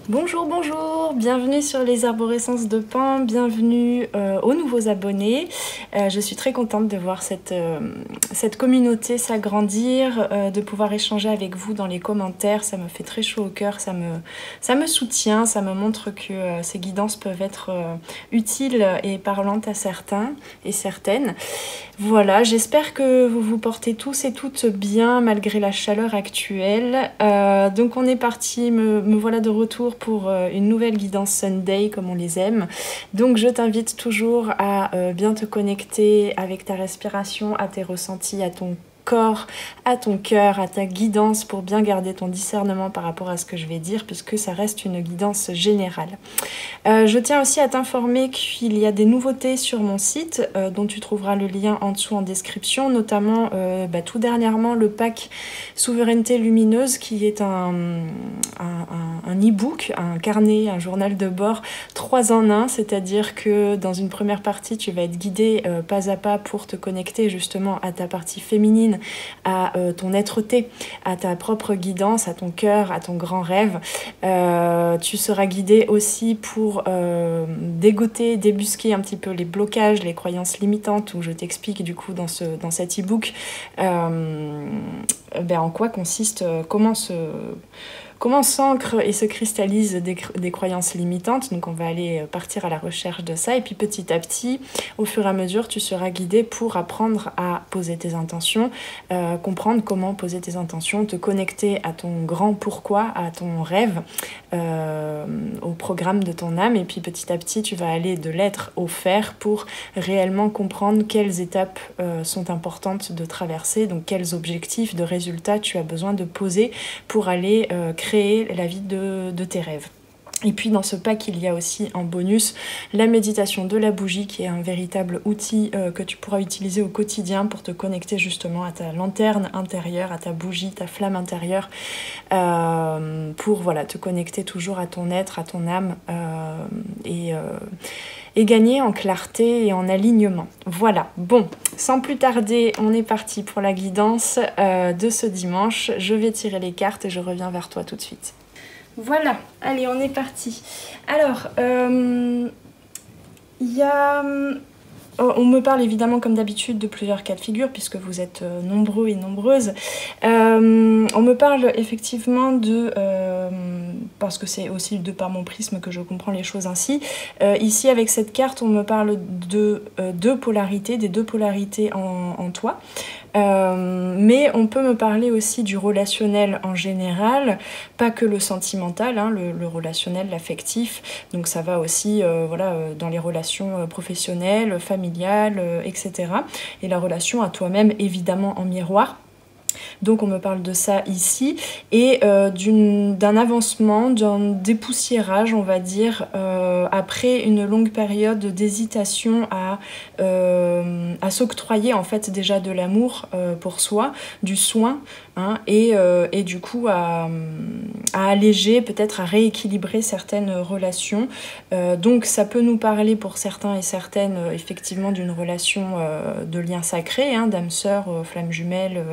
Bonjour, bonjour, bienvenue sur les arborescences de Pan, bienvenue aux nouveaux abonnés. Je suis très contente de voir cette communauté s'agrandir, de pouvoir échanger avec vous dans les commentaires, ça me fait très chaud au cœur, ça me soutient, ça me montre que ces guidances peuvent être utiles et parlantes à certains et certaines. Voilà, j'espère que vous vous portez tous et toutes bien malgré la chaleur actuelle. Donc on est parti, me voilà de retour pour une nouvelle guidance Sunday comme on les aime. Donc je t'invite toujours à bien te connecter avec ta respiration, à tes ressentis, à ton corps, à ton cœur, à ta guidance pour bien garder ton discernement par rapport à ce que je vais dire puisque ça reste une guidance générale. Je tiens aussi à t'informer qu'il y a des nouveautés sur mon site dont tu trouveras le lien en dessous en description, notamment tout dernièrement le pack Souveraineté Lumineuse qui est un e-book, un carnet, un journal de bord 3 en 1, c'est-à-dire que dans une première partie tu vas être guidé pas à pas pour te connecter justement à ta partie féminine, à ton être-té, à ta propre guidance, à ton cœur, à ton grand rêve. Tu seras guidé aussi pour dégoter, débusquer un petit peu les blocages, les croyances limitantes, où je t'explique du coup dans cet e-book en quoi consiste, comment s'ancrent et se cristallisent des croyances limitantes. Donc on va aller partir à la recherche de ça et puis petit à petit, au fur et à mesure, tu seras guidé pour apprendre à poser tes intentions, comprendre comment poser tes intentions, te connecter à ton grand pourquoi, à ton rêve, au programme de ton âme et puis petit à petit tu vas aller de l'être au faire pour réellement comprendre quelles étapes sont importantes de traverser, donc quels objectifs de résultats tu as besoin de poser pour aller créer la vie de tes rêves. Et puis dans ce pack, il y a aussi en bonus la méditation de la bougie qui est un véritable outil que tu pourras utiliser au quotidien pour te connecter justement à ta lanterne intérieure, à ta bougie, ta flamme intérieure, pour voilà, te connecter toujours à ton être, à ton âme et gagner en clarté et en alignement. Voilà, bon, sans plus tarder, on est parti pour la guidance de ce dimanche. Je vais tirer les cartes et je reviens vers toi tout de suite. Voilà, allez, on est parti. Alors, on me parle évidemment comme d'habitude de plusieurs cas de figure puisque vous êtes nombreux et nombreuses. On me parle effectivement parce que c'est aussi de par mon prisme que je comprends les choses ainsi. Ici avec cette carte on me parle de deux polarités, des deux polarités en toi. Mais on peut me parler aussi du relationnel en général, pas que le sentimental, hein, le relationnel, l'affectif. Donc ça va aussi dans les relations professionnelles, familiales, etc. Et la relation à toi-même évidemment en miroir. Donc on me parle de ça ici et d'un avancement, d'un dépoussiérage on va dire après une longue période d'hésitation à s'octroyer en fait déjà de l'amour pour soi, du soin hein, et du coup à alléger, peut-être à rééquilibrer certaines relations. Donc ça peut nous parler pour certains et certaines effectivement d'une relation de lien sacré, hein, d'âme sœur, flamme jumelle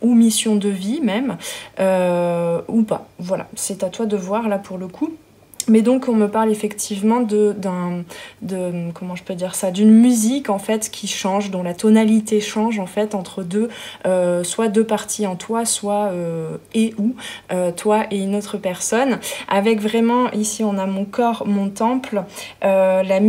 ou mission de vie même, ou pas. Voilà, c'est à toi de voir là pour le coup. Mais donc on me parle effectivement comment je peux dire ça, d'une musique en fait qui change, dont la tonalité change en fait entre soit deux parties en toi, soit toi et une autre personne, avec vraiment ici on a mon corps, mon temple, la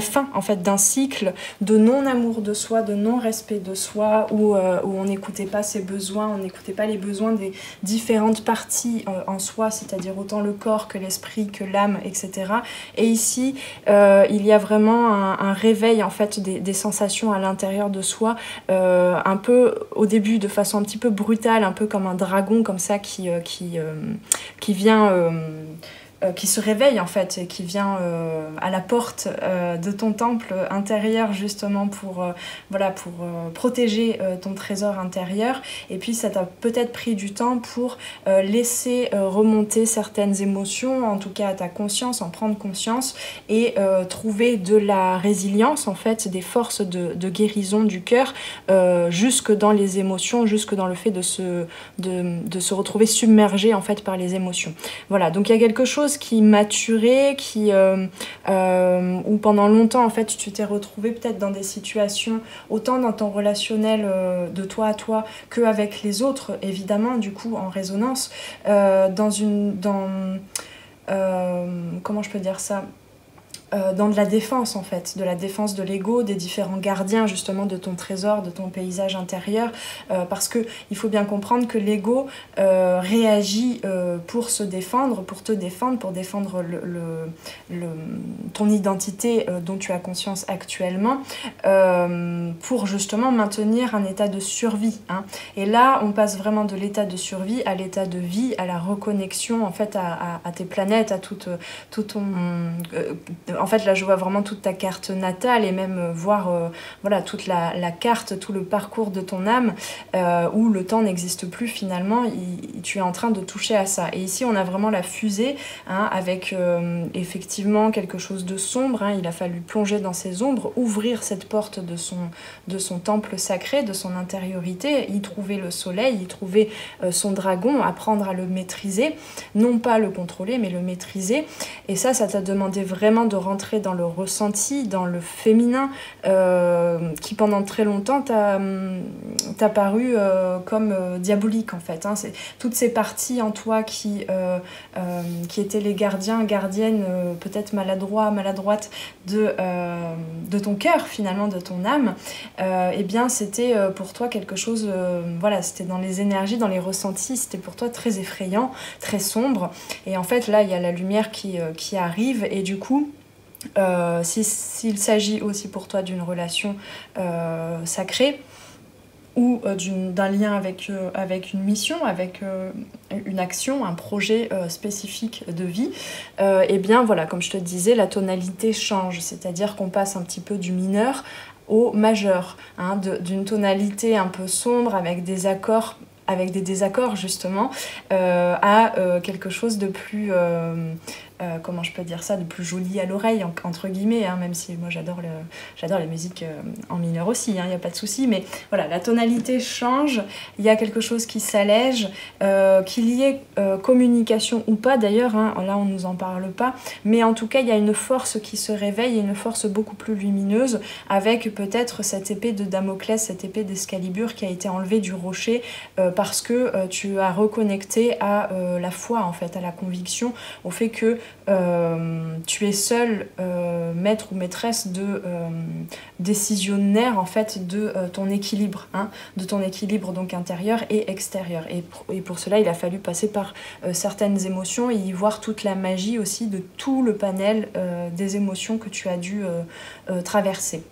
fin en fait d'un cycle de non-amour de soi, de non-respect de soi, où on n'écoutait pas ses besoins, on n'écoutait pas les besoins des différentes parties en soi, c'est-à-dire autant le corps que l'esprit, que l'âme, etc. Et ici, il y a vraiment un réveil en fait des sensations à l'intérieur de soi, un peu au début de façon un petit peu brutale, un peu comme un dragon comme ça qui vient qui se réveille en fait et qui vient à la porte de ton temple intérieur justement pour protéger ton trésor intérieur. Et puis ça t'a peut-être pris du temps pour laisser remonter certaines émotions, en tout cas à ta conscience, en prendre conscience et trouver de la résilience en fait, des forces de guérison du cœur jusque dans les émotions, jusque dans le fait de se retrouver submergé en fait par les émotions. Voilà, donc il y a quelque chose qui maturait, où pendant longtemps en fait tu t'es retrouvé peut-être dans des situations autant dans ton relationnel de toi à toi que avec les autres, évidemment du coup en résonance, comment je peux dire ça, dans de la défense en fait, de la défense de l'ego, des différents gardiens justement de ton trésor, de ton paysage intérieur, parce que il faut bien comprendre que l'ego réagit pour se défendre, pour te défendre, pour défendre ton identité dont tu as conscience actuellement, pour justement maintenir un état de survie, hein. Et là on passe vraiment de l'état de survie à l'état de vie, à la reconnexion en fait à tes planètes, à tout ton en fait, là, je vois vraiment toute ta carte natale et même voir voilà, toute la carte, tout le parcours de ton âme où le temps n'existe plus finalement. Tu es en train de toucher à ça. Et ici, on a vraiment la fusée, hein, avec effectivement quelque chose de sombre, hein. Il a fallu plonger dans ces ombres, ouvrir cette porte de son temple sacré, de son intériorité, y trouver le soleil, y trouver son dragon, apprendre à le maîtriser, non pas le contrôler, mais le maîtriser. Et ça t'a demandé vraiment de rentrer dans le ressenti, dans le féminin, qui pendant très longtemps t'a paru comme diabolique en fait, hein. C'est toutes ces parties en toi qui étaient les gardiens, gardiennes, peut-être maladroites de ton cœur finalement, de ton âme, et bien c'était pour toi quelque chose, voilà, c'était dans les énergies, dans les ressentis, c'était pour toi très effrayant, très sombre. Et en fait là il y a la lumière qui arrive, et du coup s'il s'agit aussi pour toi d'une relation sacrée ou d'un lien avec une mission, avec une action, un projet spécifique de vie, et bien voilà, comme je te disais, la tonalité change, c'est-à-dire qu'on passe un petit peu du mineur au majeur, hein, d'une tonalité un peu sombre avec des accords, avec des désaccords justement, à quelque chose de plus comment je peux dire ça, de plus joli à l'oreille entre guillemets, hein, même si moi j'adore les musiques en mineur aussi, hein, y a pas de souci, mais voilà, la tonalité change, il y a quelque chose qui s'allège, qu'il y ait communication ou pas d'ailleurs, hein, là on nous en parle pas, mais en tout cas il y a une force qui se réveille, et une force beaucoup plus lumineuse, avec peut-être cette épée de Damoclès, cette épée d'Excalibur qui a été enlevée du rocher, parce que tu as reconnecté à la foi en fait, à la conviction, au fait que tu es seul maître ou maîtresse décisionnaire en fait de ton équilibre, hein, de ton équilibre donc intérieur et extérieur. Et pour cela, il a fallu passer par certaines émotions et y voir toute la magie aussi de tout le panel des émotions que tu as dû traverser.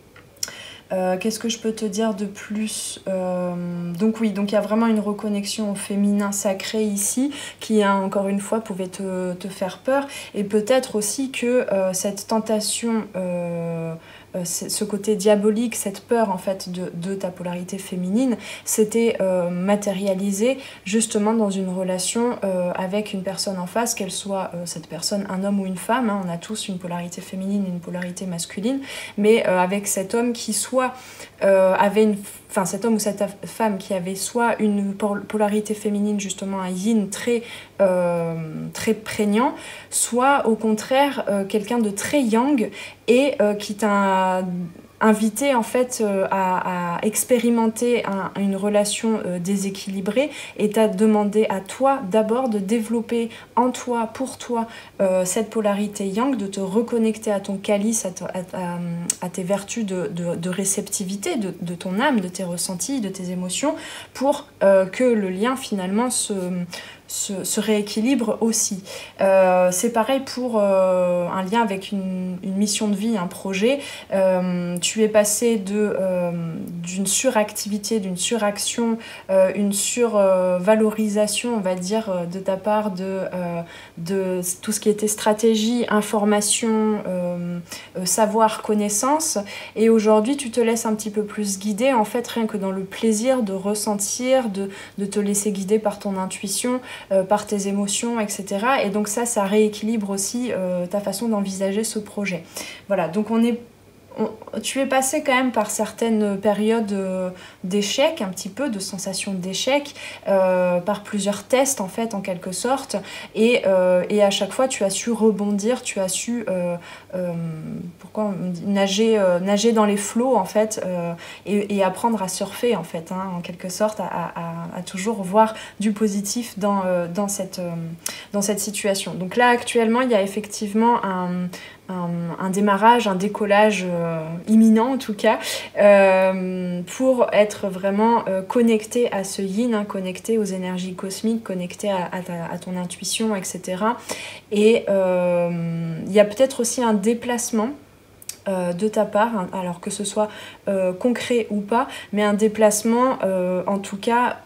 Qu'est-ce que je peux te dire de plus? Donc oui, donc il y a vraiment une reconnexion au féminin sacré ici, qui encore une fois pouvait te faire peur, et peut-être aussi que cette tentation, ce côté diabolique, cette peur en fait de ta polarité féminine, s'était matérialisée justement dans une relation avec une personne en face, qu'elle soit cette personne un homme ou une femme, hein. On a tous une polarité féminine et une polarité masculine, mais avec cet homme qui soit cet homme ou cette femme qui avait soit une polarité féminine, justement un yin très prégnant, soit au contraire quelqu'un de très yang, et qui t'a invité en fait à expérimenter une relation déséquilibrée, et t'a demandé à toi d'abord de développer en toi, pour toi, cette polarité yang, de te reconnecter à ton calice, à tes vertus de réceptivité de ton âme, de tes ressentis, de tes émotions, pour que le lien finalement se rééquilibre aussi. C'est pareil pour un lien avec une mission de vie, un projet. Tu es passé d'une suractivité, d'une suraction, une survalorisation, on va dire, de ta part de tout ce qui était stratégie, information, savoir, connaissance. Et aujourd'hui, tu te laisses un petit peu plus guider, en fait, rien que dans le plaisir de ressentir, de te laisser guider par ton intuition, par tes émotions, etc. Et donc ça rééquilibre aussi ta façon d'envisager ce projet. Voilà, donc tu es passé quand même par certaines périodes d'échec, un petit peu de sensation d'échec, par plusieurs tests en fait, en quelque sorte, et à chaque fois tu as su rebondir, tu as su nager dans les flots en fait, et apprendre à surfer en fait, hein, en quelque sorte, à toujours voir du positif dans cette situation. Donc là actuellement il y a effectivement un démarrage, un décollage imminent en tout cas, pour être vraiment connecté à ce yin, hein, connecté aux énergies cosmiques, connecté à ton intuition, etc. Et il y a peut-être aussi un déplacement de ta part, hein, alors que ce soit concret ou pas, mais un déplacement en tout cas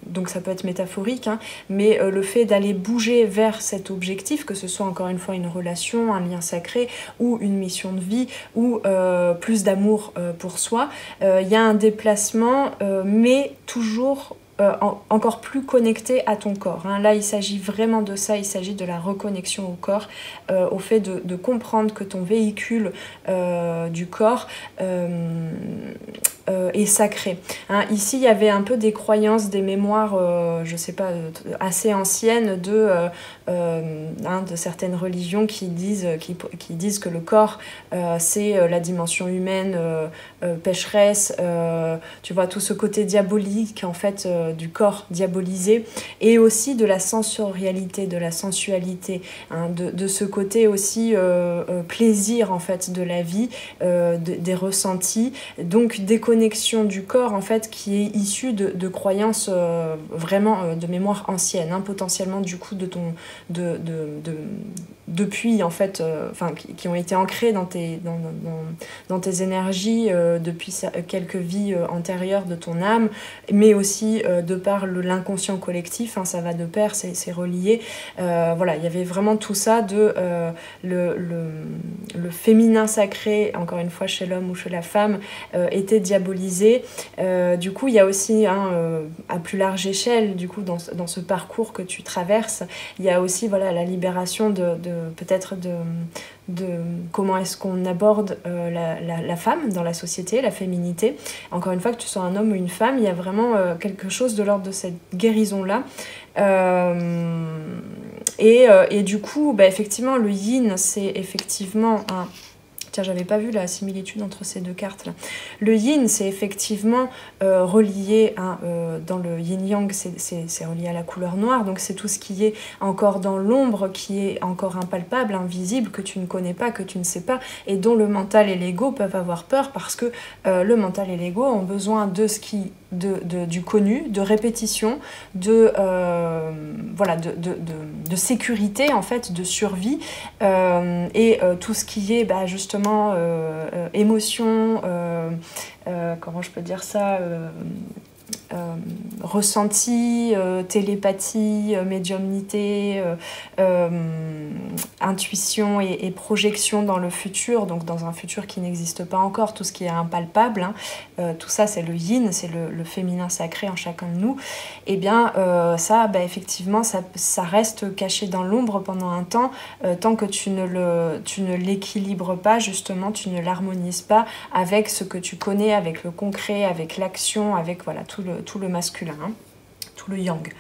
donc ça peut être métaphorique, hein, mais le fait d'aller bouger vers cet objectif, que ce soit encore une fois une relation, un lien sacré ou une mission de vie ou plus d'amour pour soi, il y a un déplacement, mais toujours encore plus connecté à ton corps, hein. Là il s'agit vraiment de ça, il s'agit de la reconnexion au corps, au fait de comprendre que ton véhicule du corps est sacré, hein. Ici il y avait un peu des croyances, des mémoires, je sais pas, assez anciennes de certaines religions qui disent que le corps c'est la dimension humaine pécheresse, tu vois, tout ce côté diabolique en fait du corps diabolisé, et aussi de la sensorialité, de la sensualité, hein, de ce côté aussi plaisir en fait de la vie, des ressentis, donc des connexions du corps en fait qui est issue de croyances vraiment de mémoire ancienne, hein, potentiellement du coup depuis en fait, qui ont été ancrées dans tes énergies depuis quelques vies antérieures de ton âme, mais aussi de par l'inconscient collectif, hein, ça va de pair, c'est relié. Voilà, il y avait vraiment tout ça de le féminin sacré, encore une fois chez l'homme ou chez la femme, était diabolisé. Du coup, il y a aussi, hein, à plus large échelle, du coup, dans ce parcours que tu traverses, il y a aussi voilà, la libération peut-être de comment est-ce qu'on aborde la femme dans la société, la féminité. Encore une fois, que tu sois un homme ou une femme, il y a vraiment quelque chose de l'ordre de cette guérison-là. Et du coup, bah, effectivement, le yin, c'est effectivement un... Tiens, j'avais pas vu la similitude entre ces deux cartes là. Le yin, c'est effectivement relié à, dans le yin-yang, c'est relié à la couleur noire, donc c'est tout ce qui est encore dans l'ombre, qui est encore impalpable, invisible, que tu ne connais pas, que tu ne sais pas, et dont le mental et l'ego peuvent avoir peur, parce que le mental et l'ego ont besoin de ce qui... du connu, de répétition, de sécurité en fait, de survie, et tout ce qui est bah, justement émotion, comment je peux dire ça, ressenti, télépathie, médiumnité, intuition et projection dans le futur, donc dans un futur qui n'existe pas encore, tout ce qui est impalpable, hein, tout ça c'est le yin, c'est le féminin sacré en chacun de nous. Et bien ça, bah, effectivement, ça reste caché dans l'ombre pendant un temps, tant que tu ne l'équilibres pas, justement, tu ne l'harmonises pas avec ce que tu connais, avec le concret, avec l'action, avec voilà, tout le masculin, hein, tout le yang.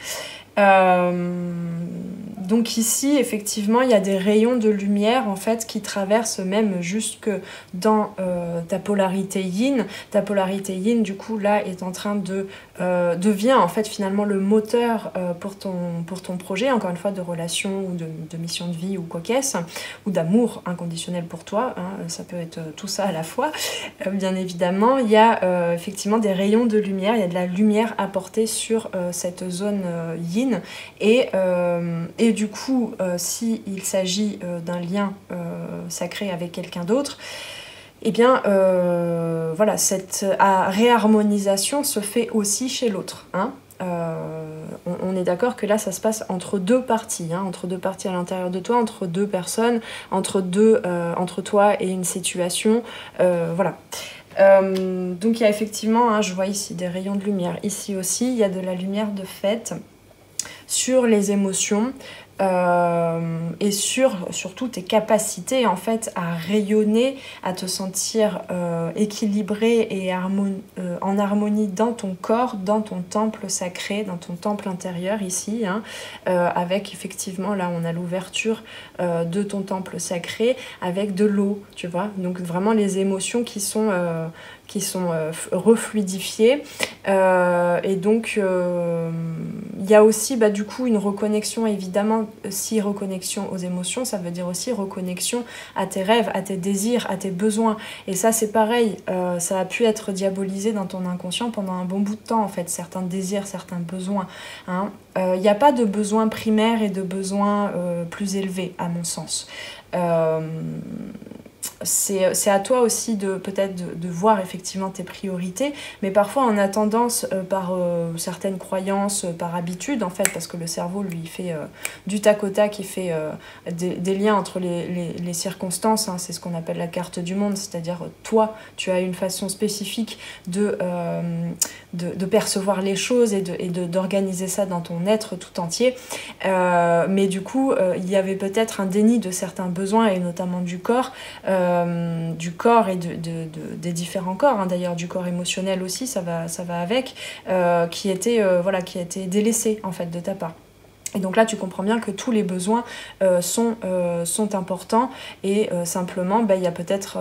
Donc ici, effectivement, il y a des rayons de lumière en fait qui traversent même jusque dans ta polarité yin. Ta polarité yin, du coup, là, est en train de devient en fait finalement le moteur pour ton projet, encore une fois, de relation ou de mission de vie ou quoi qu'est-ce, ou d'amour inconditionnel pour toi, hein, ça peut être tout ça à la fois. Bien évidemment, il y a effectivement des rayons de lumière, il y a de la lumière apportée sur cette zone yin, et du coup, s'il s'agit d'un lien sacré avec quelqu'un d'autre, eh bien, voilà, cette réharmonisation se fait aussi chez l'autre. Hein. On est d'accord que là, ça se passe entre deux parties, hein, entre deux parties à l'intérieur de toi, entre deux personnes, entre toi et une situation. Voilà. Donc il y a effectivement, hein, je vois ici des rayons de lumière. Ici aussi, il y a de la lumière de fait sur les émotions. Et surtout tes capacités en fait à rayonner, à te sentir équilibré et en harmonie dans ton corps, dans ton temple sacré, dans ton temple intérieur ici, hein, avec effectivement là on a l'ouverture de ton temple sacré avec de l'eau, tu vois, donc vraiment les émotions qui sont refluidifiées, et donc il y a aussi du coup une reconnexion, évidemment. Si reconnexion aux émotions, ça veut dire aussi reconnexion à tes rêves, à tes désirs, à tes besoins. Et ça, c'est pareil, ça a pu être diabolisé dans ton inconscient pendant un bon bout de temps, en fait, certains désirs, certains besoins. Hein. Il n'y a pas de besoins primaires et de besoins plus élevés, à mon sens. C'est à toi aussi peut-être de voir effectivement tes priorités, mais parfois on a tendance par certaines croyances, par habitude en fait, parce que le cerveau lui fait du tac au tac, il fait des liens entre les circonstances, hein, c'est ce qu'on appelle la carte du monde, c'est-à-dire toi tu as une façon spécifique de percevoir les choses et d'organiser ça dans ton être tout entier, mais du coup il y avait peut-être un déni de certains besoins et notamment du corps et des différents corps, hein, d'ailleurs du corps émotionnel aussi, ça va avec, qui a été délaissé en fait de ta part. Et donc là, tu comprends bien que tous les besoins sont importants, et simplement, il y a peut-être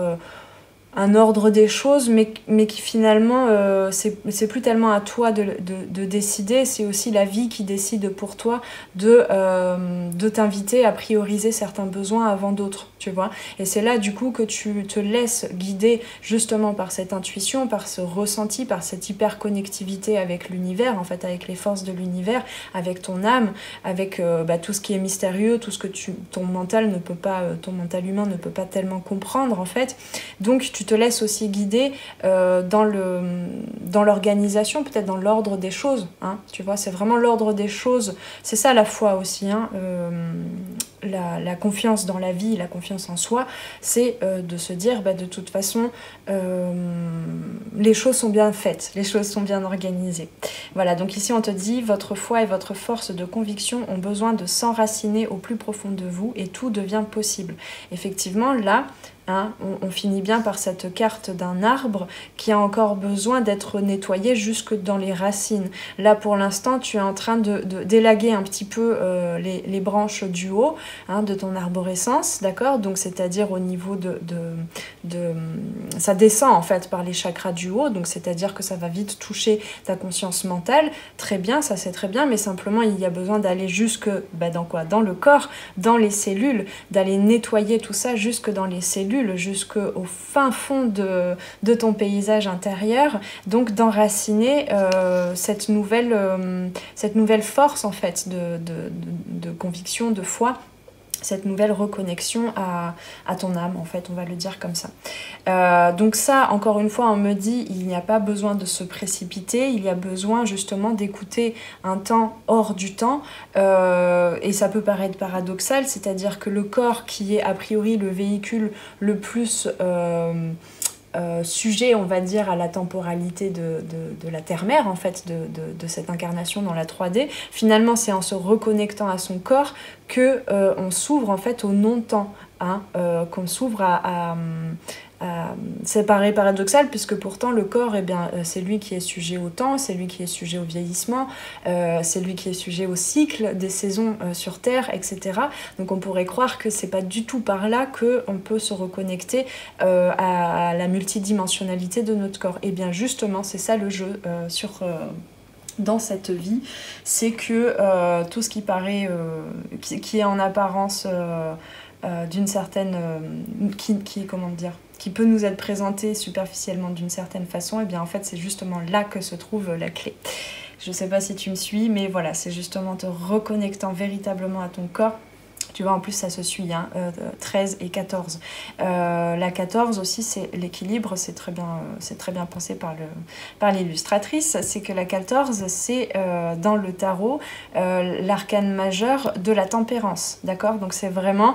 un ordre des choses, mais qui finalement, c'est plus tellement à toi de décider, c'est aussi la vie qui décide pour toi de t'inviter à prioriser certains besoins avant d'autres, tu vois. Et c'est là, du coup, que tu te laisses guider justement par cette intuition, par ce ressenti, par cette hyper-connectivité avec l'univers, en fait, avec les forces de l'univers, avec ton âme, avec tout ce qui est mystérieux, tout ce que ton mental humain ne peut pas tellement comprendre, en fait. Donc, tu te laisses aussi guider dans l'organisation, peut-être dans l'ordre des choses, hein, tu vois, c'est vraiment l'ordre des choses, c'est ça la foi aussi, hein, la confiance dans la vie, la confiance en soi, c'est de se dire de toute façon les choses sont bien faites, les choses sont bien organisées. Voilà, donc ici on te dit votre foi et votre force de conviction ont besoin de s'enraciner au plus profond de vous et tout devient possible. Effectivement, là, hein, on finit bien par cette carte d'un arbre qui a encore besoin d'être nettoyé jusque dans les racines. Là, pour l'instant, tu es en train d'élaguer un petit peu les branches du haut, hein, de ton arborescence, d'accord? Donc, c'est-à-dire au niveau ça descend en fait par les chakras du haut, donc c'est-à-dire que ça va vite toucher ta conscience mentale. Très bien, ça c'est très bien, mais simplement il y a besoin d'aller jusque dans quoi? Dans le corps, dans les cellules, d'aller nettoyer tout ça jusque dans les cellules, jusqu'au fin fond de ton paysage intérieur, donc d'enraciner cette nouvelle force en fait de conviction, de foi, cette nouvelle reconnexion à ton âme, en fait, on va le dire comme ça. Donc ça, encore une fois, on me dit, il n'y a pas besoin de se précipiter, il y a besoin justement d'écouter un temps hors du temps, et ça peut paraître paradoxal, c'est-à-dire que le corps, qui est a priori le véhicule le plus sujet, on va dire, à la temporalité de la Terre-Mère, en fait, de cette incarnation dans la 3D. Finalement, c'est en se reconnectant à son corps que on s'ouvre en fait au non-temps, hein, qu'on s'ouvre c'est paradoxal, puisque pourtant le corps, c'est lui qui est sujet au temps, c'est lui qui est sujet au vieillissement, c'est lui qui est sujet au cycle des saisons sur Terre, etc. Donc on pourrait croire que c'est pas du tout par là qu'on peut se reconnecter à la multidimensionnalité de notre corps. Et bien justement, c'est ça le jeu dans cette vie, c'est que tout ce qui paraît, qui est en apparence d'une certaine... comment dire, qui peut nous être présenté superficiellement d'une certaine façon, et bien en fait c'est justement là que se trouve la clé. Je sais pas si tu me suis, mais voilà, c'est justement te reconnectant véritablement à ton corps. Tu vois, en plus, ça se suit, hein, 13 et 14. La 14 aussi, c'est l'équilibre, c'est très bien pensé par l'illustratrice. C'est que la 14, c'est dans le tarot l'arcane majeur de la tempérance. D'accord? Donc, c'est vraiment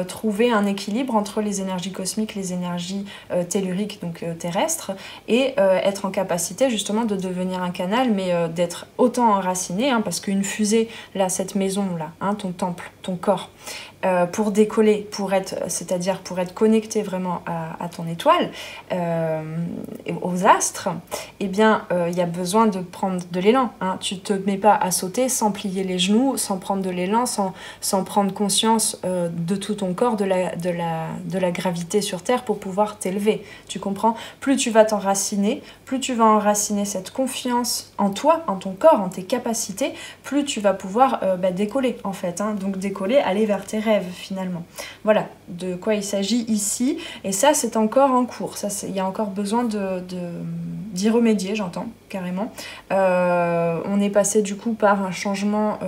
trouver un équilibre entre les énergies cosmiques, les énergies telluriques, donc terrestres, et être en capacité justement de devenir un canal, mais d'être autant enraciné, hein, parce qu'une fusée, là, cette maison-là, hein, ton temple, ton corps, pour décoller, c'est-à-dire pour être connecté vraiment à ton étoile, aux astres, eh bien, il y a besoin de prendre de l'élan. Hein. Tu ne te mets pas à sauter sans plier les genoux, sans prendre de l'élan, sans prendre conscience de tout ton corps, de la gravité sur Terre pour pouvoir t'élever. Tu comprends? Plus tu vas t'enraciner, plus tu vas enraciner cette confiance en toi, en ton corps, en tes capacités, plus tu vas pouvoir décoller, en fait. Hein. Donc décoller, aller vers tes rêves, finalement. Voilà de quoi il s'agit ici. Et ça, c'est encore en cours. Ça, il y a encore besoin d'y remédier, j'entends, carrément. On est passé, du coup, par un changement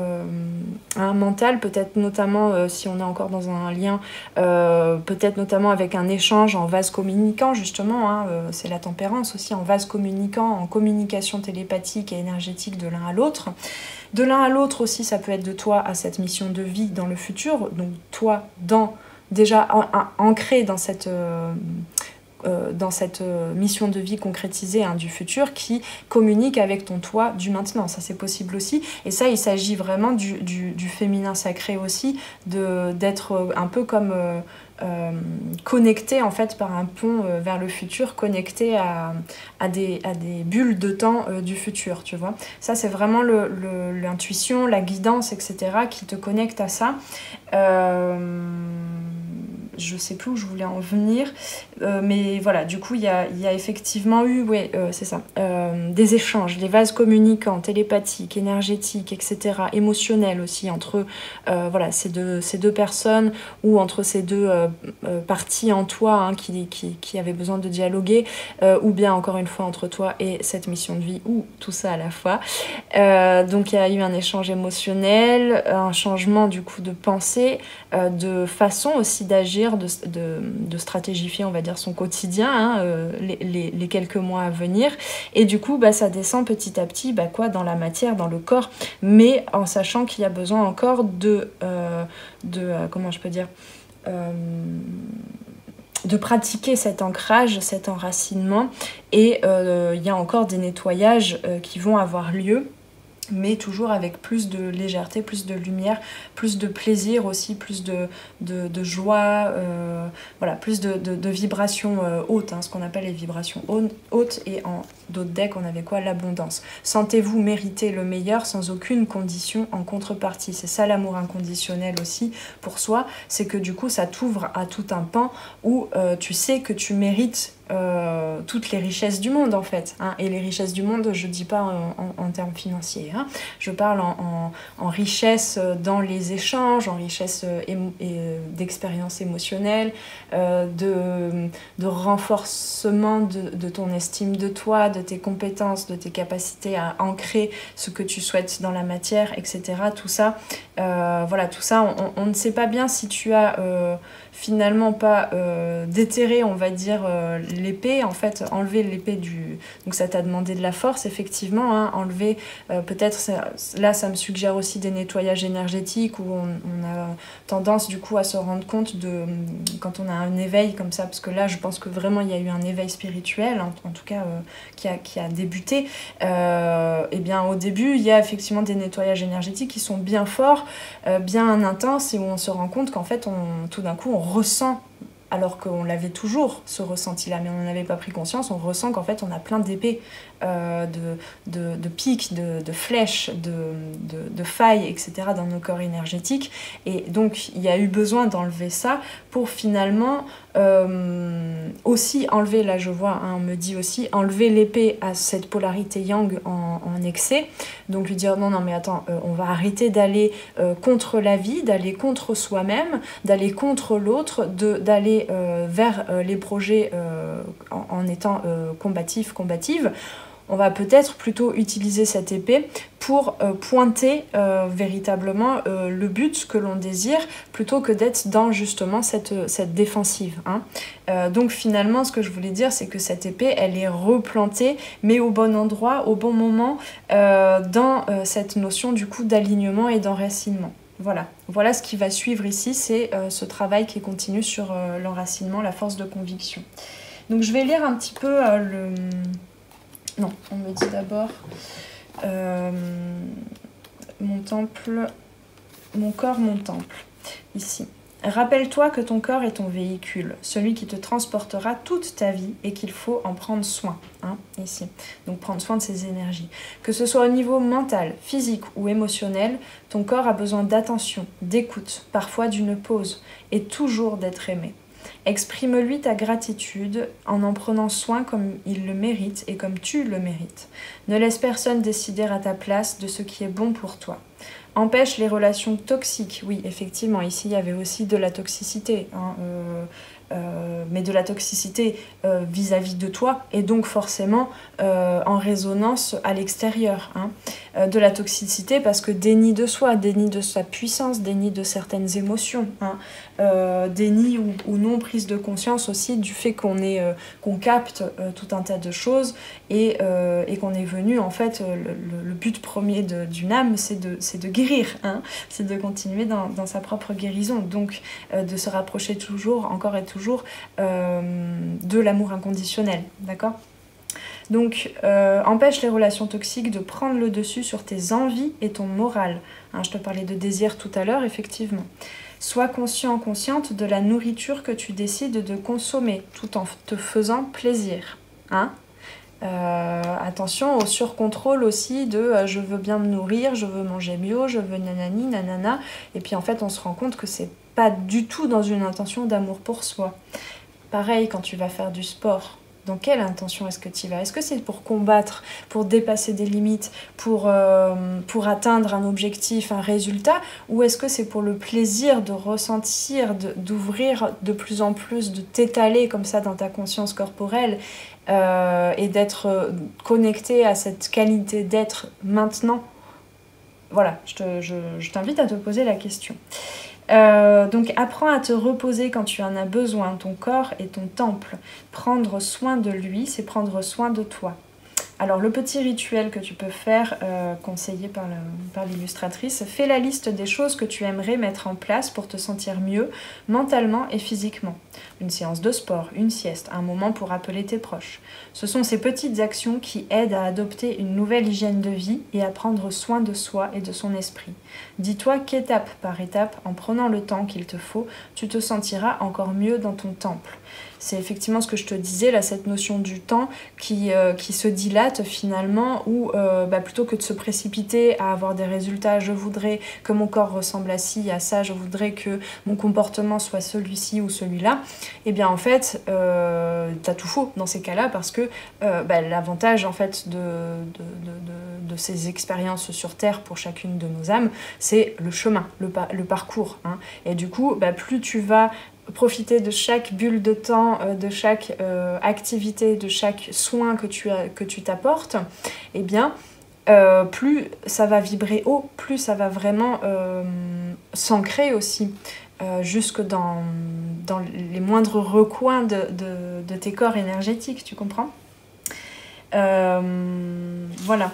mental, peut-être notamment, si on est encore dans un lien, peut-être notamment avec un échange en vase communicant, justement. Hein, c'est la tempérance aussi, en vase communicant, en communication télépathique et énergétique de l'un à l'autre. De l'un à l'autre aussi, ça peut être de toi à cette mission de vie dans le futur, donc toi déjà ancré dans cette mission de vie concrétisée, hein, du futur, qui communique avec ton toi du maintenant. Ça, c'est possible aussi. Et ça, il s'agit vraiment du féminin sacré aussi, d'être un peu comme... connecté en fait par un pont vers le futur, connecté à des bulles de temps du futur, tu vois. Ça, c'est vraiment l'intuition, la guidance, etc. qui te connecte à ça. Je sais plus où je voulais en venir, mais voilà, du coup il y a effectivement eu, c'est ça, des échanges, des vases communicants, télépathiques, énergétiques, etc., émotionnels aussi, entre voilà, ces deux personnes, ou entre ces deux parties en toi, hein, qui avaient besoin de dialoguer, ou bien encore une fois entre toi et cette mission de vie, ou tout ça à la fois. Donc il y a eu un échange émotionnel, un changement du coup de pensée, de façon aussi d'agir, de stratégifier, on va dire, son quotidien, hein, les quelques mois à venir. Et du coup, ça descend petit à petit dans la matière, dans le corps, mais en sachant qu'il y a besoin encore comment je peux dire, de pratiquer cet ancrage, cet enracinement, et il y a encore des nettoyages qui vont avoir lieu, mais toujours avec plus de légèreté, plus de lumière, plus de plaisir aussi, plus de joie, voilà, plus de vibrations hautes, hein, ce qu'on appelle les vibrations hautes. Et en d'autres decks, on avait quoi? L'abondance. Sentez-vous mériter le meilleur sans aucune condition en contrepartie. C'est ça l'amour inconditionnel aussi pour soi, c'est que du coup ça t'ouvre à tout un pan où tu sais que tu mérites toutes les richesses du monde, en fait, hein. Et les richesses du monde, je dis pas en termes financiers, hein. Je parle en richesse dans les échanges, en richesse d'expériences émotionnelles, de renforcement de ton estime de toi, de tes compétences, de tes capacités à ancrer ce que tu souhaites dans la matière, etc. Tout ça, voilà, tout ça, on ne sait pas bien si tu as finalement pas déterré, on va dire, l'épée, en fait, enlever l'épée du... Donc ça t'a demandé de la force, effectivement, hein, enlever, peut-être, là ça me suggère aussi des nettoyages énergétiques, où on a tendance du coup à se rendre compte quand on a un éveil comme ça, parce que là je pense que vraiment il y a eu un éveil spirituel, en tout cas qui a débuté, et bien au début il y a effectivement des nettoyages énergétiques qui sont bien forts, bien intenses, et où on se rend compte qu'en fait tout d'un coup on ressent alors qu'on l'avait toujours, ce ressenti-là, mais on n'en avait pas pris conscience. On ressent qu'en fait, on a plein d'épées, de pics, de flèches, de failles, etc. dans nos corps énergétiques. Et donc, il y a eu besoin d'enlever ça pour finalement aussi enlever, là je vois, hein, on me dit aussi, enlever l'épée à cette polarité yang en excès. Donc lui dire non, non, mais attends, on va arrêter d'aller contre la vie, d'aller contre soi-même, d'aller contre l'autre, d'aller vers les projets en étant combative. On va peut-être plutôt utiliser cette épée pour pointer véritablement le but que l'on désire, plutôt que d'être dans justement cette défensive. Hein. Donc finalement, ce que je voulais dire, c'est que cette épée, elle est replantée, mais au bon endroit, au bon moment, dans cette notion du coup d'alignement et d'enracinement. Voilà ce qui va suivre ici, c'est ce travail qui continue sur l'enracinement, la force de conviction. Donc je vais lire un petit peu le... Non, on me dit d'abord mon temple, mon corps, mon temple, ici. Rappelle-toi que ton corps est ton véhicule, celui qui te transportera toute ta vie et qu'il faut en prendre soin, hein, ici. Donc prendre soin de ses énergies. Que ce soit au niveau mental, physique ou émotionnel, ton corps a besoin d'attention, d'écoute, parfois d'une pause, et toujours d'être aimé. Exprime-lui ta gratitude en prenant soin comme il le mérite et comme tu le mérites. Ne laisse personne décider à ta place de ce qui est bon pour toi. Empêche les relations toxiques. Oui, effectivement, ici il y avait aussi de la toxicité, hein, mais de la toxicité vis-à-vis de toi et donc forcément en résonance à l'extérieur. Hein. De la toxicité parce que déni de soi, déni de sa puissance, déni de certaines émotions, hein. Déni ou non prise de conscience aussi du fait qu'on capte tout un tas de choses et qu'on est venu, en fait, le but premier d'une âme, c'est de guérir, hein. C'est de continuer dans sa propre guérison, donc de se rapprocher toujours, encore et toujours, de l'amour inconditionnel, d'accord ? Donc, empêche les relations toxiques de prendre le dessus sur tes envies et ton moral. Hein, je te parlais de désir tout à l'heure, effectivement. Sois conscient, consciente de la nourriture que tu décides de consommer, tout en te faisant plaisir. Hein ? Attention au surcontrôle aussi de je veux bien me nourrir, je veux manger mieux, je veux nanani, nanana. Et puis en fait, on se rend compte que c'est pas du tout dans une intention d'amour pour soi. Pareil, quand tu vas faire du sport. Dans quelle intention est-ce que tu y vas? Est-ce que c'est pour combattre, pour dépasser des limites, pour atteindre un objectif, un résultat? Ou est-ce que c'est pour le plaisir de ressentir, d'ouvrir de plus en plus, de t'étaler comme ça dans ta conscience corporelle et d'être connecté à cette qualité d'être maintenant? Voilà, je t'invite à te poser la question. Donc apprends à te reposer quand tu en as besoin. Ton corps est ton temple. Prendre soin de lui, c'est prendre soin de toi. Alors le petit rituel que tu peux faire, conseillé par l'illustratrice, fais la liste des choses que tu aimerais mettre en place pour te sentir mieux, mentalement et physiquement. Une séance de sport, une sieste, un moment pour appeler tes proches. Ce sont ces petites actions qui aident à adopter une nouvelle hygiène de vie et à prendre soin de soi et de son esprit. Dis-toi qu'étape par étape, en prenant le temps qu'il te faut, tu te sentiras encore mieux dans ton temple. C'est effectivement ce que je te disais, là, cette notion du temps qui se dilate finalement, où plutôt que de se précipiter à avoir des résultats, je voudrais que mon corps ressemble à ci, à ça, je voudrais que mon comportement soit celui-ci ou celui-là, et bien en fait, t'as tout faux dans ces cas-là, parce que l'avantage en fait de ces expériences sur Terre pour chacune de nos âmes, c'est le chemin, le parcours. Hein. Et du coup, plus tu vas profiter de chaque bulle de temps, de chaque activité, de chaque soin que tu t'apportes, eh bien, plus ça va vibrer haut, plus ça va vraiment s'ancrer aussi, jusque dans les moindres recoins de tes corps énergétiques, tu comprends ? Voilà.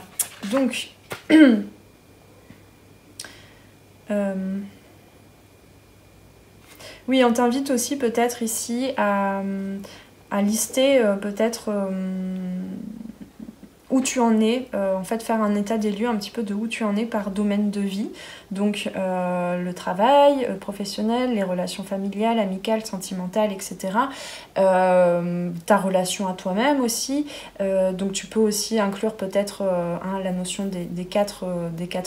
Donc... Oui, on t'invite aussi peut-être ici à lister peut-être où tu en es, en fait faire un état des lieux un petit peu de où tu en es par domaine de vie. Donc le travail professionnel, les relations familiales, amicales, sentimentales, etc. Ta relation à toi-même aussi. Donc tu peux aussi inclure peut-être la notion des quatre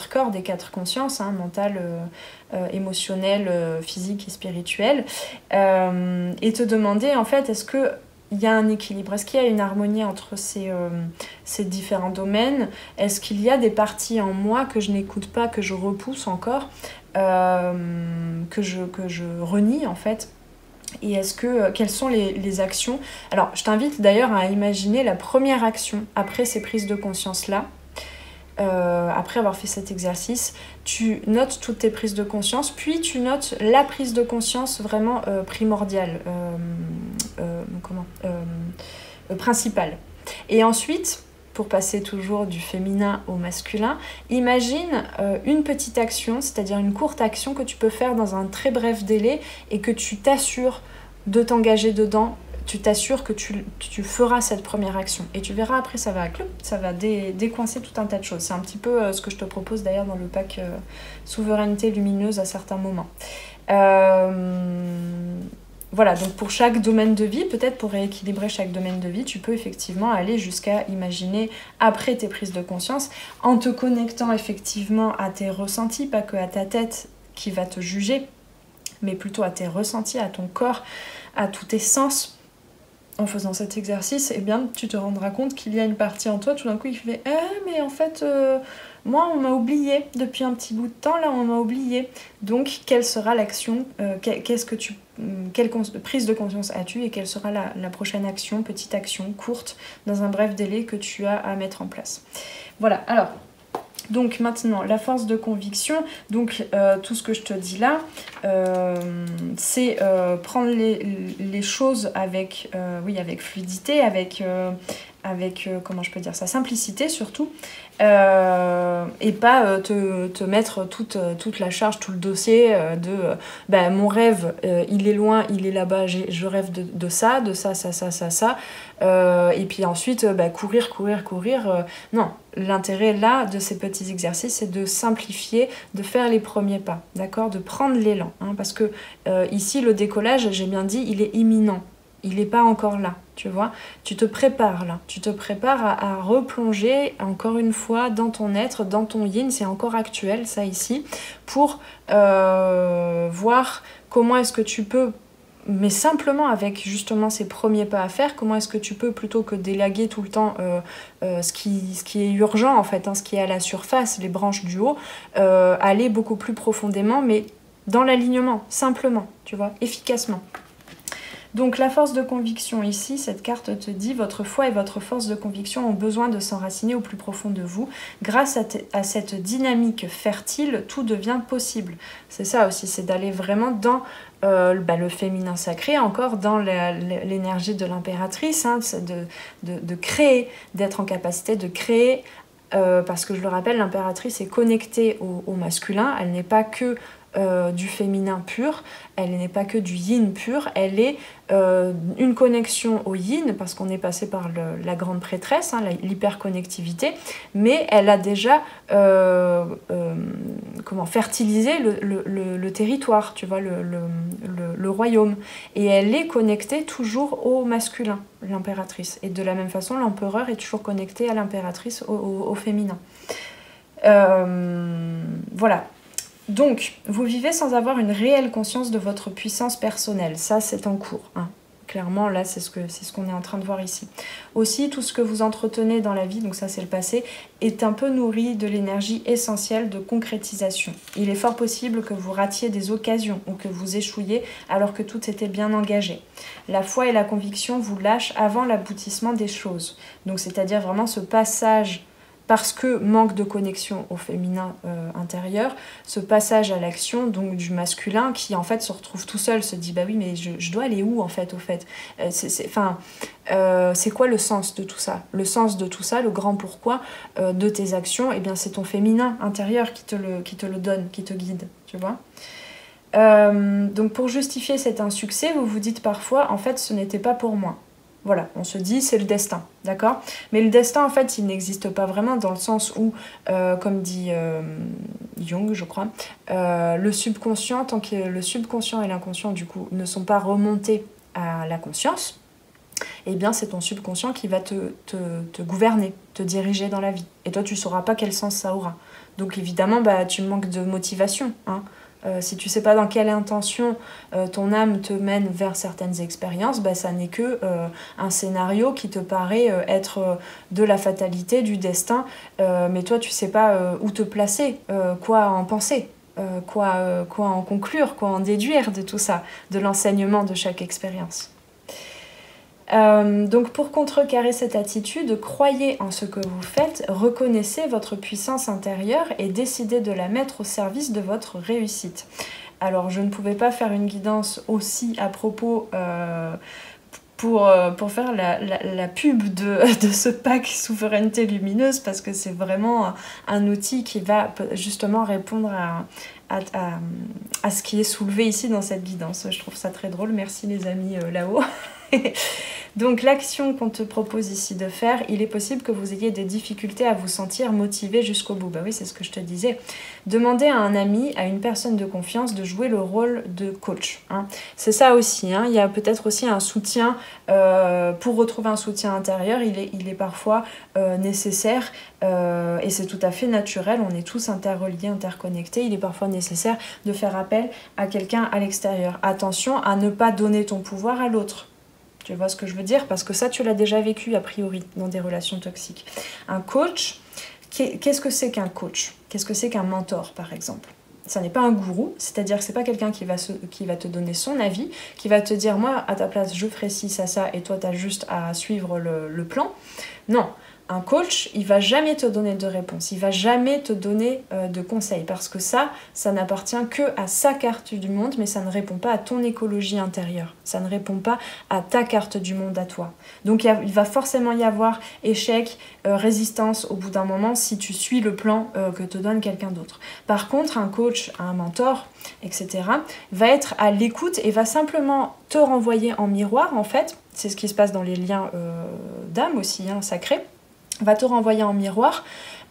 corps, des quatre consciences, mentale, émotionnelle, physique et spirituelle. Et te demander en fait, est-ce que il y a un équilibre? Est-ce qu'il y a une harmonie entre ces différents domaines? Est-ce qu'il y a des parties en moi que je n'écoute pas, que je repousse encore, que je renie en fait? Et quelles sont les actions? Alors, je t'invite d'ailleurs à imaginer la première action après ces prises de conscience-là. Après avoir fait cet exercice, tu notes toutes tes prises de conscience, puis tu notes la prise de conscience vraiment primordiale, principale. Et ensuite, pour passer toujours du féminin au masculin, imagine une petite action, c'est-à-dire une courte action que tu peux faire dans un très bref délai et que tu t'assures de t'engager dedans. Tu t'assures que tu feras cette première action. Et tu verras après, ça va décoincer tout un tas de choses. C'est un petit peu ce que je te propose d'ailleurs dans le pack Souveraineté lumineuse à certains moments. Voilà, donc pour chaque domaine de vie, peut-être pour rééquilibrer chaque domaine de vie, tu peux effectivement aller jusqu'à imaginer après tes prises de conscience, en te connectant effectivement à tes ressentis, pas que à ta tête qui va te juger, mais plutôt à tes ressentis, à ton corps, à tous tes sens. En faisant cet exercice, eh bien, tu te rendras compte qu'il y a une partie en toi, tout d'un coup, il fait « mais en fait, moi, on m'a oublié depuis un petit bout de temps, là, on m'a oublié. » Donc, quelle sera l'action? Quelle prise de conscience as-tu? Et quelle sera la prochaine action, petite action, courte, dans un bref délai que tu as à mettre en place? Voilà, alors... Donc maintenant, la force de conviction, donc tout ce que je te dis là, c'est prendre les choses avec fluidité, avec comment je peux dire ça, simplicité surtout, et pas te mettre toute la charge, tout le dossier mon rêve, il est loin, il est là-bas, je rêve de ça, ça. Et puis ensuite, courir. Non, l'intérêt là de ces petits exercices, c'est de simplifier, de faire les premiers pas, d'accord, de prendre l'élan. Parce que ici, le décollage, j'ai bien dit, il est imminent. Il n'est pas encore là, tu vois. Tu te prépares là. Tu te prépares à replonger encore une fois dans ton être, dans ton yin. C'est encore actuel, ça ici, pour voir comment est-ce que tu peux, mais simplement avec justement ces premiers pas à faire, comment est-ce que tu peux, plutôt que d'élaguer tout le temps ce qui est urgent en fait, ce qui est à la surface, les branches du haut, aller beaucoup plus profondément, mais dans l'alignement, simplement, tu vois, efficacement. Donc la force de conviction ici, cette carte te dit, votre foi et votre force de conviction ont besoin de s'enraciner au plus profond de vous. Grâce à cette dynamique fertile, tout devient possible. C'est ça aussi, c'est d'aller vraiment dans le féminin sacré, encore dans l'énergie de l'impératrice, de créer, d'être en capacité de créer, parce que je le rappelle, l'impératrice est connectée au masculin, elle n'est pas que du féminin pur, elle n'est pas que du yin pur, elle est une connexion au yin, parce qu'on est passé par la grande prêtresse, l'hyperconnectivité, mais elle a déjà fertilisé le territoire, tu vois, le royaume, et elle est connectée toujours au masculin, l'impératrice, et de la même façon l'empereur est toujours connecté à l'impératrice, au féminin. Voilà. Donc, vous vivez sans avoir une réelle conscience de votre puissance personnelle. Ça, c'est en cours. Clairement, là, c'est ce qu'on est en train de voir ici. Aussi, tout ce que vous entretenez dans la vie, donc ça, c'est le passé, est un peu nourri de l'énergie essentielle de concrétisation. Il est fort possible que vous ratiez des occasions ou que vous échouiez alors que tout était bien engagé. La foi et la conviction vous lâchent avant l'aboutissement des choses. Donc, c'est-à-dire vraiment ce passage, parce que manque de connexion au féminin intérieur, ce passage à l'action donc du masculin qui en fait se retrouve tout seul, se dit bah oui mais je dois aller où en fait au fait, c'est quoi le sens de tout ça? Le sens de tout ça, le grand pourquoi de tes actions, eh bien c'est ton féminin intérieur qui te le donne, qui te guide, tu vois. Donc pour justifier cet insuccès, vous vous dites parfois en fait ce n'était pas pour moi. Voilà, on se dit c'est le destin, d'accord? Mais le destin, en fait, il n'existe pas vraiment dans le sens où, comme dit Jung, je crois, le subconscient, tant que le subconscient et l'inconscient, du coup, ne sont pas remontés à la conscience, eh bien, c'est ton subconscient qui va te gouverner, te diriger dans la vie. Et toi, tu ne sauras pas quel sens ça aura. Donc, évidemment, bah, tu manques de motivation, hein. Si tu sais pas dans quelle intention ton âme te mène vers certaines expériences, bah, ça n'est que un scénario qui te paraît être de la fatalité, du destin, mais toi tu sais pas où te placer, quoi en penser, quoi en conclure, quoi en déduire de tout ça, de l'enseignement de chaque expérience. Donc pour contrecarrer cette attitude, croyez en ce que vous faites, reconnaissez votre puissance intérieure et décidez de la mettre au service de votre réussite. Alors je ne pouvais pas faire une guidance aussi à propos pour faire la pub de ce pack Souveraineté Lumineuse, parce que c'est vraiment un outil qui va justement répondre à ce qui est soulevé ici dans cette guidance. Je trouve ça très drôle, merci les amis là-haut. Donc l'action qu'on te propose ici de faire, il est possible que vous ayez des difficultés à vous sentir motivé jusqu'au bout. Bah oui, c'est ce que je te disais. Demandez à un ami, à une personne de confiance de jouer le rôle de coach, hein. C'est ça aussi, hein. Il y a peut-être aussi un soutien, pour retrouver un soutien intérieur, il est parfois nécessaire, et c'est tout à fait naturel, on est tous interreliés, interconnectés, il est parfois nécessaire de faire appel à quelqu'un à l'extérieur. Attention à ne pas donner ton pouvoir à l'autre. Tu vois ce que je veux dire? Parce que ça, tu l'as déjà vécu, a priori, dans des relations toxiques. Un coach, qu'est-ce que c'est qu'un coach? Qu'est-ce que c'est qu'un mentor, par exemple? Ça n'est pas un gourou, c'est-à-dire que c'est pas quelqu'un qui va te donner son avis, qui va te dire, moi, à ta place, je ferai ci, ça, et toi, tu as juste à suivre le plan. Non. Un coach, il va jamais te donner de réponse, il va jamais te donner de conseils, parce que ça n'appartient que à sa carte du monde, mais ça ne répond pas à ton écologie intérieure, ça ne répond pas à ta carte du monde à toi. Donc il va forcément y avoir échec, résistance au bout d'un moment si tu suis le plan que te donne quelqu'un d'autre. Par contre, un coach, un mentor, etc., va être à l'écoute et va simplement te renvoyer en miroir, en fait, c'est ce qui se passe dans les liens d'âme aussi, hein, sacrés, va te renvoyer en miroir,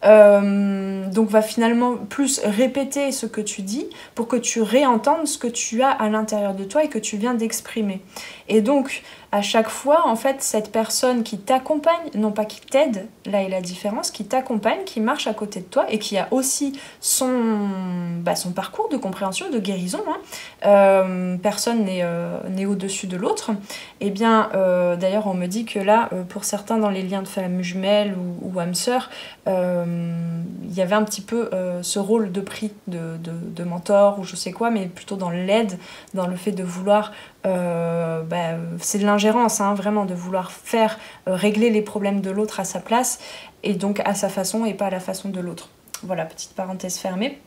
donc va finalement plus répéter ce que tu dis pour que tu réentendes ce que tu as à l'intérieur de toi et que tu viens d'exprimer. Et donc, à chaque fois, en fait, cette personne qui t'accompagne, non pas qui t'aide, là est la différence, qui t'accompagne, qui marche à côté de toi et qui a aussi son parcours de compréhension, de guérison, hein. Personne n'est au-dessus de l'autre. Et bien, d'ailleurs, on me dit que là, pour certains dans les liens de famille jumelle ou âme sœur, il y avait un petit peu ce rôle de prix de mentor ou je sais quoi, mais plutôt dans l'aide, dans le fait de vouloir c'est de l'ingérence, hein, vraiment, de vouloir faire régler les problèmes de l'autre à sa place et donc à sa façon et pas à la façon de l'autre. Voilà, petite parenthèse fermée.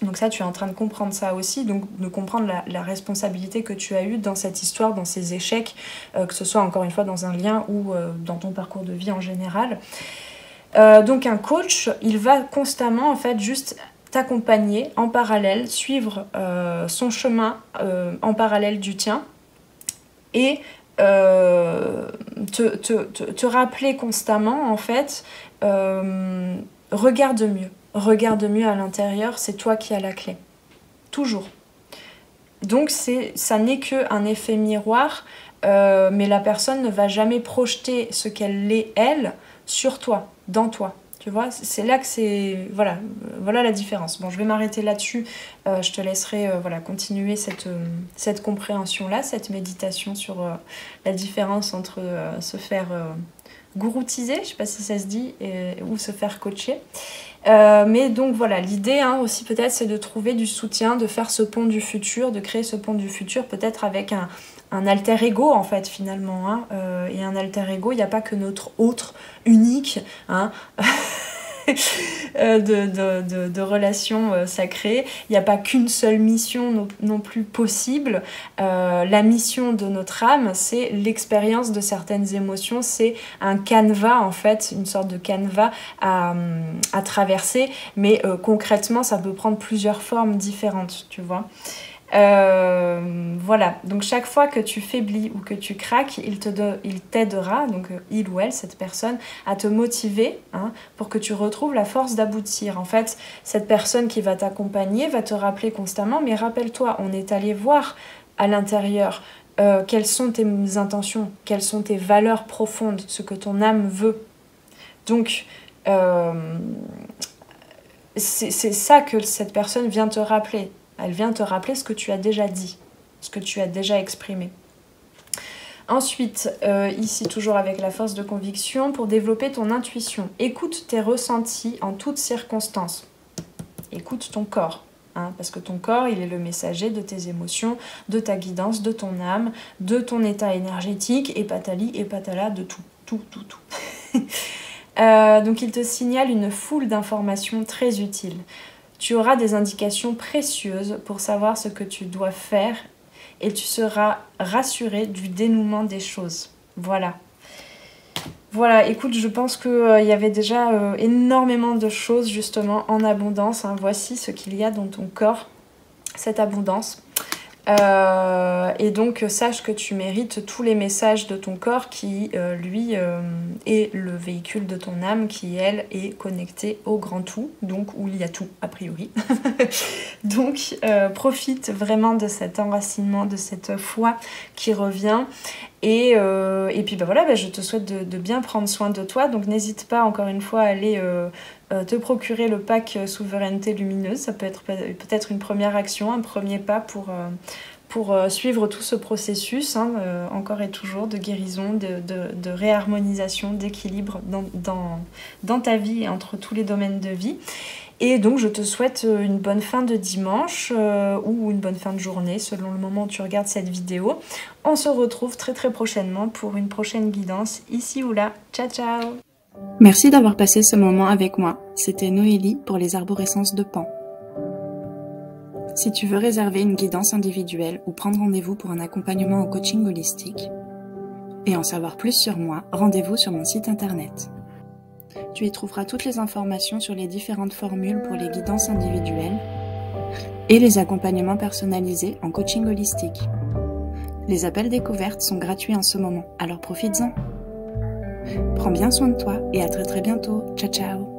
Donc ça, tu es en train de comprendre ça aussi, donc de comprendre la responsabilité que tu as eue dans cette histoire, dans ces échecs, que ce soit encore une fois dans un lien ou dans ton parcours de vie en général. Donc un coach, il va constamment en fait juste t'accompagner en parallèle, suivre son chemin en parallèle du tien et te rappeler constamment en fait, regarde mieux à l'intérieur, c'est toi qui as la clé, toujours. Donc ça n'est qu'un effet miroir, mais la personne ne va jamais projeter ce qu'elle est elle sur toi, dans toi. Tu vois, c'est là que c'est... Voilà la différence. Bon, je vais m'arrêter là-dessus. Je te laisserai continuer cette compréhension-là, cette méditation sur la différence entre se faire gouroutiser, je ne sais pas si ça se dit, ou se faire coacher. Mais donc voilà, l'idée aussi peut-être, c'est de trouver du soutien, de faire ce pont du futur, de créer ce pont du futur, peut-être avec un alter ego en fait finalement, hein. Et un alter ego, il n'y a pas que notre autre unique, hein. de relations sacrées, il n'y a pas qu'une seule mission non plus possible. La mission de notre âme, c'est l'expérience de certaines émotions, c'est un canevas en fait, une sorte de canevas à traverser, mais concrètement ça peut prendre plusieurs formes différentes, tu vois. Voilà, donc chaque fois que tu faiblis ou que tu craques, il t'aidera, donc il ou elle, cette personne, à te motiver pour que tu retrouves la force d'aboutir. En fait, cette personne qui va t'accompagner va te rappeler constamment, mais rappelle-toi, on est allé voir à l'intérieur quelles sont tes intentions, quelles sont tes valeurs profondes, ce que ton âme veut. Donc, c'est ça que cette personne vient te rappeler. Elle vient te rappeler ce que tu as déjà dit, ce que tu as déjà exprimé. Ensuite, ici toujours avec la force de conviction, pour développer ton intuition. Écoute tes ressentis en toutes circonstances. Écoute ton corps, parce que ton corps, il est le messager de tes émotions, de ta guidance, de ton âme, de ton état énergétique, et patali et patala, de tout. Donc il te signale une foule d'informations très utiles. Tu auras des indications précieuses pour savoir ce que tu dois faire et tu seras rassuré du dénouement des choses. Voilà. Voilà, écoute, je pense qu'il y avait déjà énormément de choses justement en abondance. Voici ce qu'il y a dans ton corps, cette abondance. Et donc sache que tu mérites tous les messages de ton corps qui lui est le véhicule de ton âme qui elle est connectée au grand tout, donc où il y a tout a priori. Donc profite vraiment de cet enracinement, de cette foi qui revient. Et puis voilà, je te souhaite de bien prendre soin de toi, donc n'hésite pas encore une fois à aller te procurer le pack Souveraineté Lumineuse. Ça peut être peut-être une première action, un premier pas pour suivre tout ce processus, encore et toujours, de guérison, de réharmonisation, d'équilibre dans ta vie et entre tous les domaines de vie. Et donc je te souhaite une bonne fin de dimanche ou une bonne fin de journée selon le moment où tu regardes cette vidéo. On se retrouve très très prochainement pour une prochaine guidance ici ou là. Ciao ciao. Merci d'avoir passé ce moment avec moi. C'était Noélie pour les arborescences de Pan. Si tu veux réserver une guidance individuelle ou prendre rendez-vous pour un accompagnement au coaching holistique et en savoir plus sur moi, rendez-vous sur mon site internet. Tu y trouveras toutes les informations sur les différentes formules pour les guidances individuelles et les accompagnements personnalisés en coaching holistique. Les appels découvertes sont gratuits en ce moment, alors profites-en. Prends bien soin de toi et à très très bientôt. Ciao ciao.